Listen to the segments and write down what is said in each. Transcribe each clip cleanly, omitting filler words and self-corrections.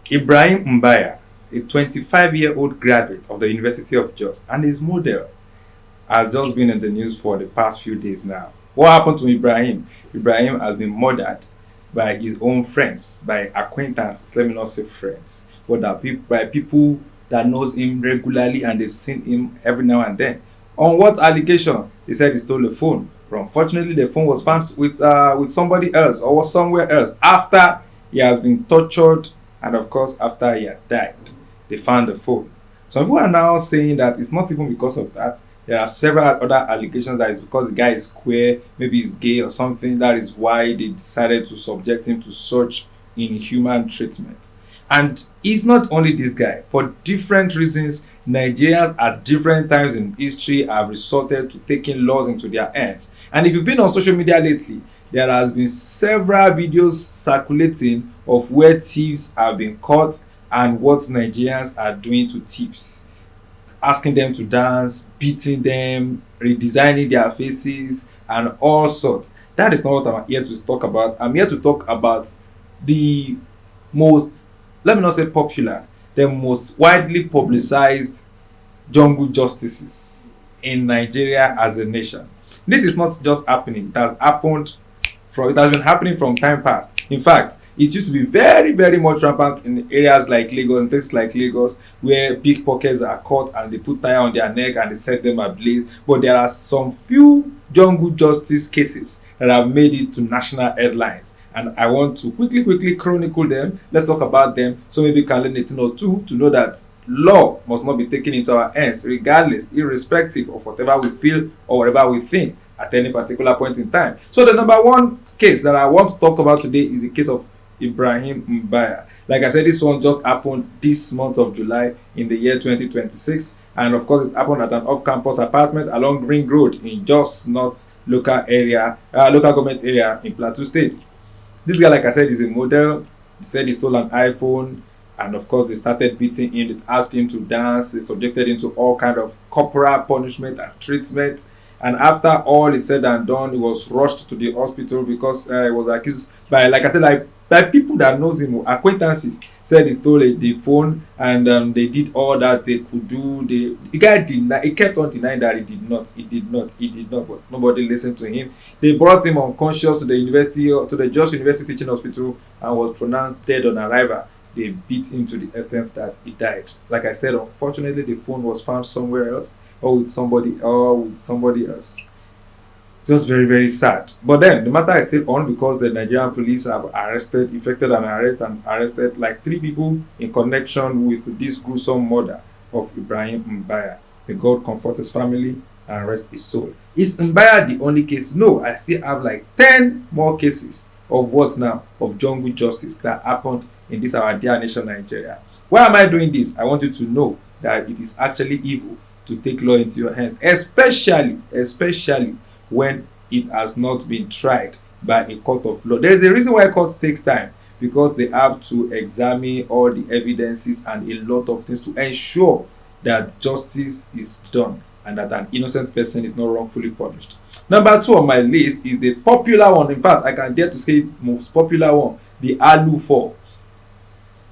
Ibrahim Mbaya, a 25-year-old graduate of the University of Jos and his model, has just been in the news for the past few days now. What happened to Ibrahim? Ibrahim has been murdered by his own friends, by acquaintances, let me not say friends, but by people that knows him regularly and they've seen him every now and then. On what allegation? He said he stole a phone. But unfortunately, the phone was found with somebody else or was somewhere else after he has been tortured and of course after he had died. They found the phone. Some people are now saying that it's not even because of that. There are several other allegations that it's because the guy is queer, maybe he's gay or something. That is why they decided to subject him to such inhuman treatment. And it's not only this guy. For different reasons, Nigerians at different times in history have resorted to taking laws into their hands. And if you've been on social media lately, there has been several videos circulating of where thieves have been caught and what Nigerians are doing to thieves. Asking them to dance, beating them, redesigning their faces, and all sorts. That is not what I'm here to talk about. I'm here to talk about the most, let me not say popular, the most widely publicized jungle justices in Nigeria as a nation. This is not just happening. It has been happening from time past. In fact, it used to be very, very much rampant in areas like Lagos, in places like Lagos, where pickpockets are caught and they put tire on their neck and they set them ablaze. But there are some few jungle justice cases that have made it to national headlines. And I want to quickly chronicle them. Let's talk about them so maybe we can learn a thing or two to know that law must not be taken into our hands, regardless, irrespective of whatever we feel or whatever we think at any particular point in time. So the number one case that I want to talk about today is the case of Ibrahim Mbaya. Like I said, this one just happened this month of July in the year 2026. And of course, it happened at an off-campus apartment along Green Road in Jos North local government area in Plateau State. This guy, like I said, is a model. He said he stole an iPhone. And of course, they started beating him. They asked him to dance. They subjected him to all kind of corporal punishment and treatment. And after all is said and done, he was rushed to the hospital because he was accused by, like I said, by people that knows him, acquaintances, said he stole the phone and they did all that they could do. The guy he kept on denying that he did not, but nobody listened to him. They brought him unconscious to the Jos University Teaching Hospital and was pronounced dead on arrival. They beat him to the extent that he died. Like I said, unfortunately, the phone was found somewhere else or with somebody else. Just very, very sad. But then the matter is still on because the Nigerian police have effected an arrest and arrested like 3 people in connection with this gruesome murder of Ibrahim Mbaya. May God comfort his family and rest his soul. Is Mbaya the only case? No, I still have like 10 more cases of of jungle justice that happened in this our dear nation Nigeria. Why am I doing this? I want you to know that it is actually evil to take law into your hands, especially when it has not been tried by a court of law. There is a reason why court takes time, because they have to examine all the evidences and a lot of things to ensure that justice is done and that an innocent person is not wrongfully punished. Number 2 on my list is the popular one. In fact, I can dare to say most popular one, the Aluu Four.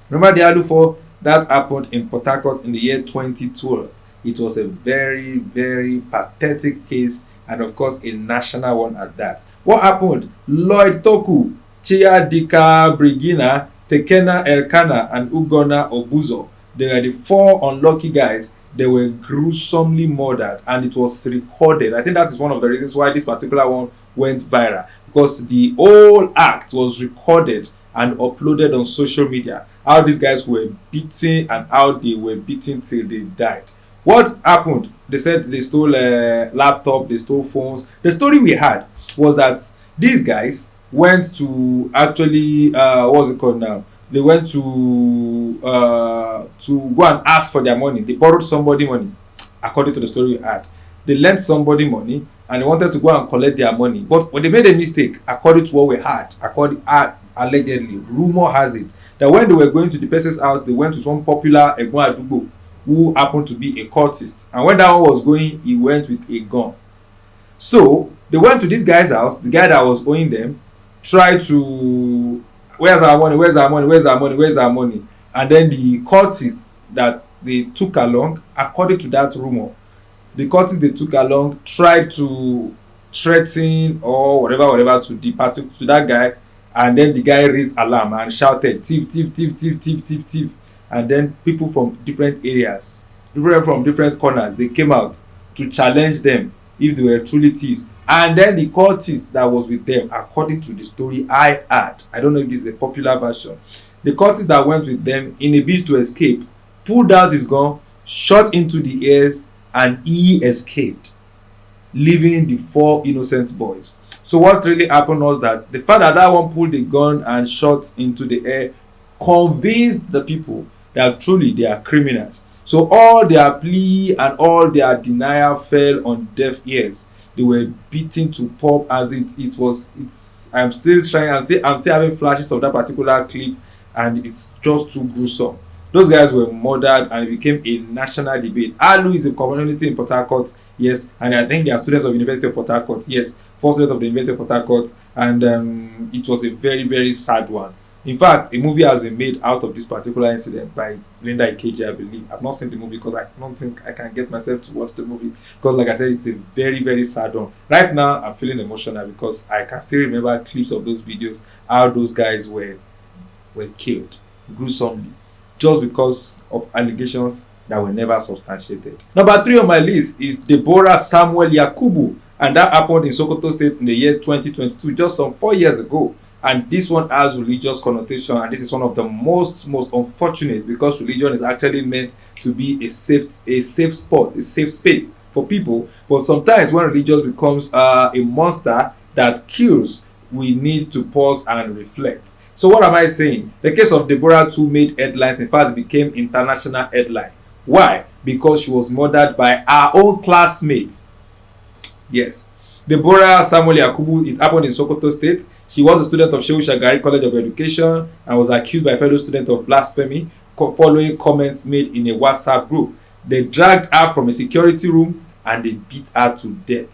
Remember the Aluu Four? That happened in Port Harcourt in the year 2012. It was a very, very pathetic case and of course a national one at that. What happened? Lloyd Toku, Chia Dika Brigina, Tekena Elkana, and Ugona Obuzo. They were the 4 unlucky guys. They were gruesomely murdered and it was recorded. I think that is one of the reasons why this particular one went viral, because the whole act was recorded and uploaded on social media. How these guys were beaten and how they were beaten till they died. What happened? They said they stole a laptop, they stole phones. The story we had was that these guys went to actually what's it called now? They went to go and ask for their money. They borrowed somebody money, according to the story we had. They lent somebody money and they wanted to go and collect their money. But when they made a mistake, according to what we had, allegedly, rumor has it that when they were going to the person's house, they went to some popular Egbon Adubo who happened to be a cultist. And when that one was going, he went with a gun. So they went to this guy's house. The guy that was owing them tried to, where's our money? And then the cultists that they took along, according to that rumor, the cultists they took along tried to threaten or whatever to the party, to that guy, and then the guy raised alarm and shouted thief thief thief thief thief thief thief, and then people from different areas, people from different corners, they came out to challenge them if they were truly thieves. And then the cultist that was with them, according to the story I heard, I don't know if this is a popular version, the cultist that went with them, in a bid to escape, pulled out his gun, shot into the airs, and he escaped, leaving the 4 innocent boys. So what really happened was that the fact that that one pulled the gun and shot into the air convinced the people that truly they are criminals. So all their plea and all their denial fell on deaf ears. They were beaten to pulp as I'm still having flashes of that particular clip, and it's just too gruesome. Those guys were murdered and it became a national debate. Aluu is a community in Port Harcourt, yes, and I think they are students of University of Port Harcourt, yes, 4 students of the University of Port Harcourt, and it was a very, very sad one. In fact, a movie has been made out of this particular incident by Linda Ikeji, I believe. I've not seen the movie because I don't think I can get myself to watch the movie, because like I said, it's a very, very sad one. Right now, I'm feeling emotional because I can still remember clips of those videos, how those guys were killed gruesomely, just because of allegations that were never substantiated. Number 3 on my list is Deborah Samuel Yakubu, and that happened in Sokoto State in the year 2022, just some 4 years ago. And this one has religious connotation, and this is one of the most unfortunate, because religion is actually meant to be a safe spot, a safe space for people. But sometimes when religion becomes a monster that kills, we need to pause and reflect. So what am I saying? The case of Deborah too made headlines. In fact, it became international headline. Why? Because she was murdered by her own classmates. Yes. Deborah Samuel Yakubu, it happened in Sokoto State. She was a student of Shehu Shagari College of Education and was accused by fellow students of blasphemy following comments made in a WhatsApp group. They dragged her from a security room and they beat her to death.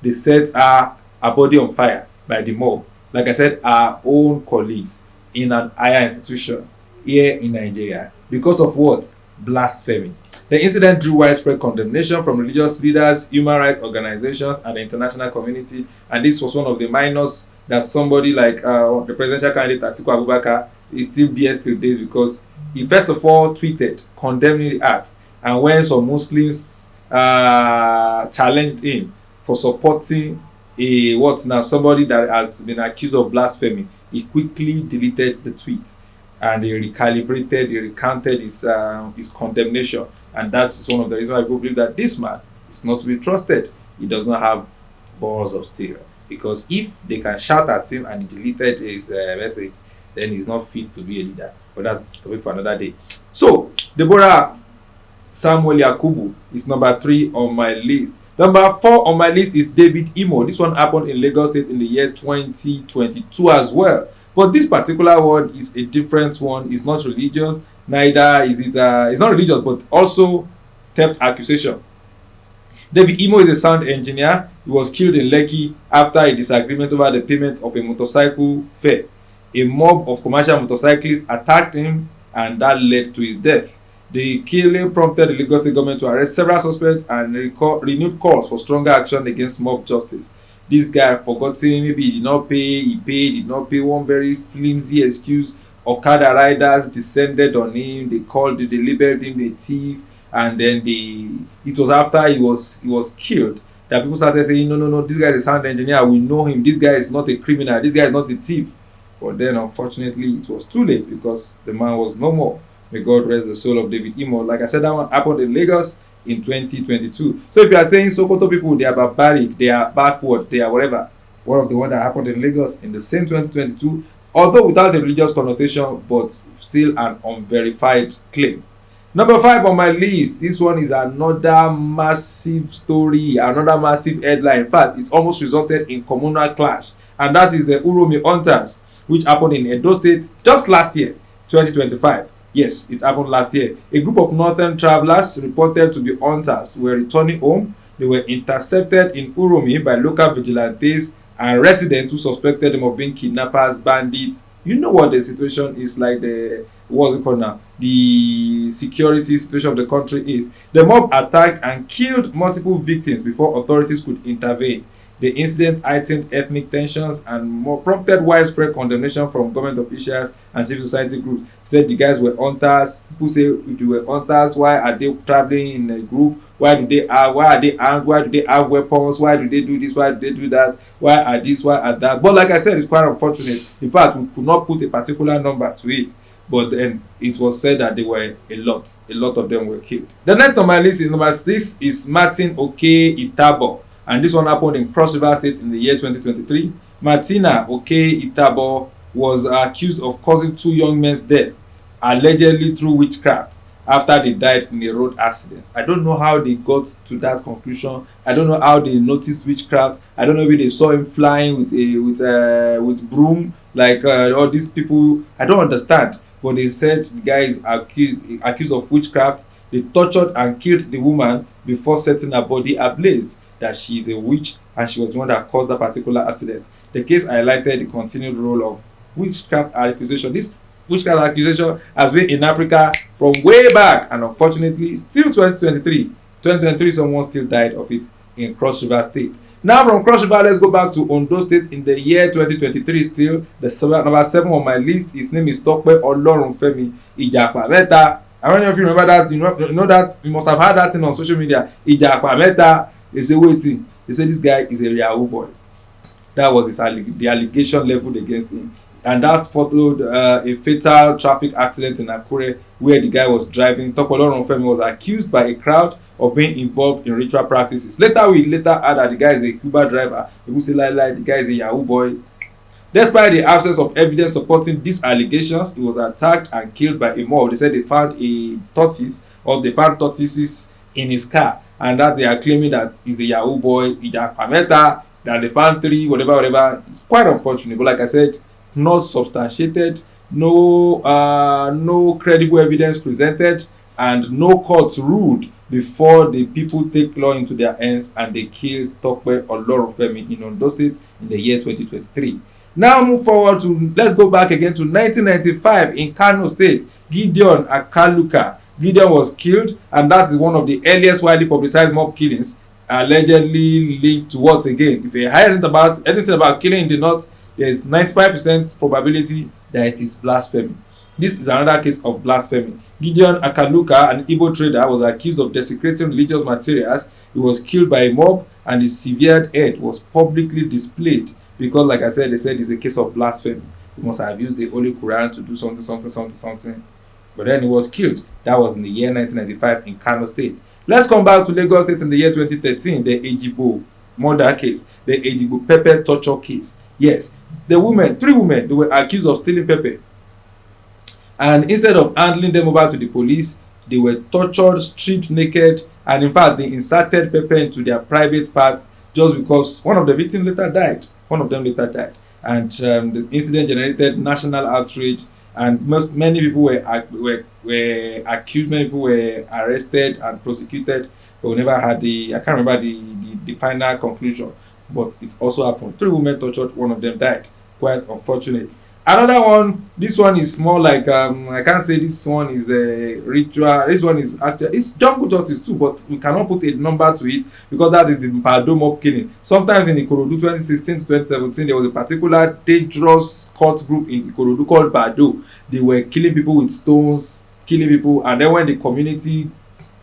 They set her body on fire by the mob. Like I said, our own colleagues in an higher institution here in Nigeria. Because of what? Blasphemy. The incident drew widespread condemnation from religious leaders, human rights organizations, and the international community. And this was one of the minors that somebody like the presidential candidate Atiku Abubakar is still bears till days, because he first of all tweeted condemning the act. And when some Muslims challenged him for supporting somebody that has been accused of blasphemy, he quickly deleted the tweet and he recounted his condemnation. And that's one of the reasons why people believe that this man is not to be trusted. He does not have balls of steel, because if they can shout at him and he deleted his message, then he's not fit to be a leader. But that's a topic for another day. So Deborah Samuel Yakubu is number 3 on my list. Number 4 on my list is David Imoh. This one happened in Lagos State in the year 2022 as well. But this particular one is a different one. It's not religious. Neither is it. It's not religious, but also theft accusation. David Imoh is a sound engineer. He was killed in Lekki after a disagreement over the payment of a motorcycle fare. A mob of commercial motorcyclists attacked him, and that led to his death. The killing prompted the Lagos State government to arrest several suspects and renewed calls for stronger action against mob justice. This guy forgotten, maybe he did not pay, he paid, he did not pay. One very flimsy excuse. Okada riders descended on him, they labeled him a thief, and then it was after he was killed that people started saying, no, this guy is a sound engineer, we know him, this guy is not a criminal, this guy is not a thief. But then unfortunately it was too late, because the man was no more. May God rest the soul of David Imoh. Like I said, that one happened in Lagos in 2022. So if you are saying Sokoto people, they are barbaric, they are backward, they are whatever, one of the one that happened in Lagos in the same 2022, although without a religious connotation, but still an unverified claim. Number 5 on my list, this one is another massive story, another massive headline. In fact, it almost resulted in communal clash, and that is the Uromi Hunters, which happened in Edo State just last year, 2025. Yes, it happened last year. A group of northern travelers reported to be hunters were returning home. They were intercepted in Uromi by local vigilantes and residents who suspected them of being kidnappers, bandits. You know what the situation is like. The what's it called now, the security situation of the country is. The mob attacked and killed multiple victims before authorities could intervene. The incident heightened ethnic tensions and more prompted widespread condemnation from government officials and civil society groups. Said the guys were hunters. People say if they were hunters, why are they traveling in a group? Why are they armed? Why do they have weapons? Why do they do this? Why do they do that? Why are this? Why are that? But like I said, it's quite unfortunate. In fact, we could not put a particular number to it. But then it was said that they were a lot. A lot of them were killed. The next on my list is number 6 is Martin Itagbor. And this one happened in Cross River State in the year 2023. Martina Itagbor was accused of causing 2 young men's death, allegedly through witchcraft, after they died in a road accident. I don't know how they got to that conclusion. I don't know how they noticed witchcraft. I don't know if they saw him flying with broom like all these people. I don't understand. But they said the guy is accused of witchcraft. They tortured and killed the woman before setting her body ablaze, that she is a witch and she was the one that caused that particular accident. The case highlighted the continued role of witchcraft accusation. This witchcraft accusation has been in Africa from way back, and unfortunately still 2023 someone still died of it in Cross River State. Now from Cross River, let's go back to Ondo State in the year 2023 still. The number 7 on my list, his name is Tope Olorunfemi Ijapa Meta. I don't know if you remember that. You know that you must have heard that thing on social media. Ijapa Meta is a waiting. They say this guy is a Yahoo boy. That was the allegation leveled against him. And that followed a fatal traffic accident in Akure where the guy was driving. Tope Olorunfemi was accused by a crowd of being involved in ritual practices. We later heard that the guy is a Uber driver. People say the guy is a Yahoo boy. Despite the absence of evidence supporting these allegations, he was attacked and killed by Imoh. They said they found tortoises in his car, and that they are claiming that he's a Yahoo boy, Ijapa Meta, that they found 3, whatever. It's quite unfortunate, but like I said, not substantiated, no credible evidence presented, and no court ruled before the people take law into their hands and they kill Tope Olorunfemi in Ondo State in the year 2023. Now move forward let's go back again to 1995 in Kano State. Gideon Akaluka. Gideon was killed, and that is one of the earliest widely publicized mob killings, allegedly linked to what again? If you heard anything about killing in the north, there is 95% probability that it is blasphemy. This is another case of blasphemy. Gideon Akaluka, an Igbo trader, was accused of desecrating religious materials. He was killed by a mob, and his severed head was publicly displayed because, like I said, they said it's a case of blasphemy. He must have used the Holy Quran to do something. But then he was killed. That was in the year 1995 in Kano State. Let's come back to Lagos State in the year 2013, the Ejigbo murder case, the Ejigbo pepper torture case. Yes, 3 women, they were accused of stealing pepper. And instead of handing them over to the police, they were tortured, stripped naked, and in fact, they inserted pepper into their private parts just because one of the victims later died. And the incident generated national outrage, and many people were accused, many people were arrested and prosecuted, but we never had I can't remember the final conclusion, but it also happened. 3 women tortured, one of them died. Quite unfortunate. Another one, this one is more like I can't say this one is a ritual. This one is actually, it's jungle justice too, but we cannot put a number to it because that is the Bado mob killing. Sometimes in Ikorodu 2016 to 2017, there was a particular dangerous cult group in Ikorodu called Bado. They were killing people with stones, and then when the community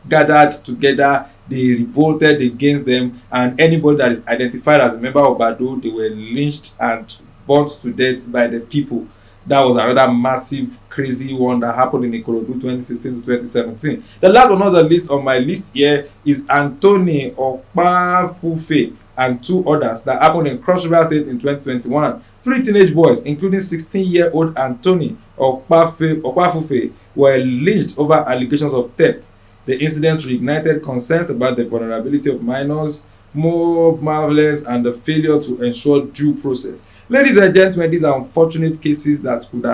gathered together, they revolted against them, and anybody that is identified as a member of Bado, they were lynched and burnt to death by the people. That was another massive, crazy one that happened in Ikorodu 2016 to 2017. The last but not the least on my list here is Anthony Okpafufe and 2 others that happened in Cross River State in 2021. 3 teenage boys, including 16-year-old Anthony Okpafufe, were lynched over allegations of theft. The incident reignited concerns about the vulnerability of minors, mob violence, and the failure to ensure due process. Ladies and gentlemen, these are unfortunate cases that could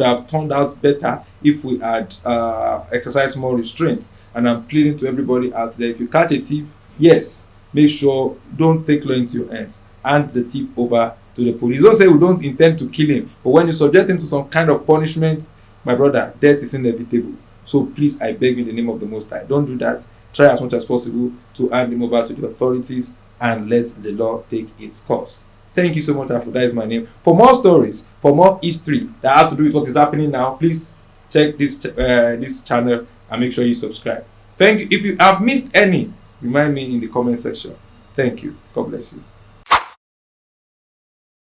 have turned out better if we had exercised more restraint. And I'm pleading to everybody out there, if you catch a thief, yes, make sure don't take law into your hands. Hand the thief over to the police. Don't say we don't intend to kill him, but when you subject him to some kind of punishment, My brother, death is inevitable. So please, I beg you in the name of the Most High, don't do that. Try as much as possible to hand him over to the authorities and let the law take its course. Thank you so much, Afu. That is my name. For more stories, for more history that has to do with what is happening now, please check this channel and make sure you subscribe. Thank you. If you have missed any, remind me in the comment section. Thank you. God bless you.